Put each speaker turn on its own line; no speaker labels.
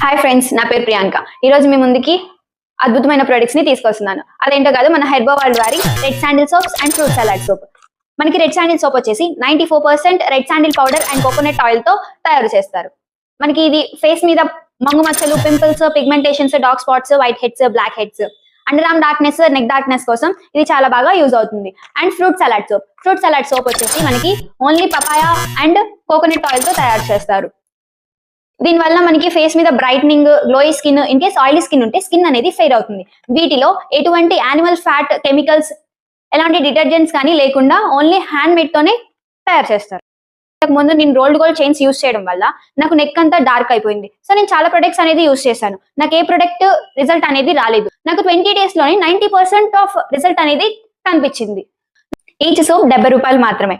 Hi friends, నా పేరు ప్రియాంక. ఈ రోజు మీ ముందుకి అద్భుతమైన ప్రొడక్ట్స్ ని తీసుకొస్తున్నాను. అదేంటో కాదు, మన హెర్బా వరల్డ్ వారి red sandal soaps and fruit salad soap. మనకి రెడ్ శాండిల్ సోప్ వచ్చేసి 94% red sandal powder and coconut oil తో తయారు చేస్తారు. మనకి ఇది ఫేస్ మీద మంగు మచ్చలు, pimples, pigmentations, dark spots, white heads, black heads, under arm darkness, neck darkness కోసం ఇది చాలా బాగా యూజ్ అవుతుంది. అండ్ ఫ్రూట్ సలాడ్ సోప్ వచ్చేసి మనకి only papaya and coconut oil తో తయారు చేస్తారు. దీనివల్ల మనకి ఫేస్ మీద brightening, glowy skin, in case oily skin ఉంటే స్కిన్ అనేది ఫెయిర్ అవుతుంది. వీటిలో ఎటువంటి యానిమల్ ఫ్యాట్, కెమికల్స్, ఎలాంటి డిటర్జెంట్స్ కానీ లేకుండా ఓన్లీ హ్యాండ్ మేడ్ తోనే తయారు చేస్తారు. ముందు నేను రోల్డ్ గోల్డ్ చైన్స్ యూస్ చేయడం వల్ల నాకు నెక్ అంతా డార్క్ అయిపోయింది. సో నేను చాలా ప్రొడక్ట్స్ అనేది యూస్ చేశాను. నాకు ఏ ప్రొడక్ట్ రిజల్ట్ అనేది రాలేదు. నాకు 20 days లోనే 90% ఆఫ్ రిజల్ట్ అనేది కనిపించింది. ఈచ్ సోప్ 70 రూపాయలు మాత్రమే.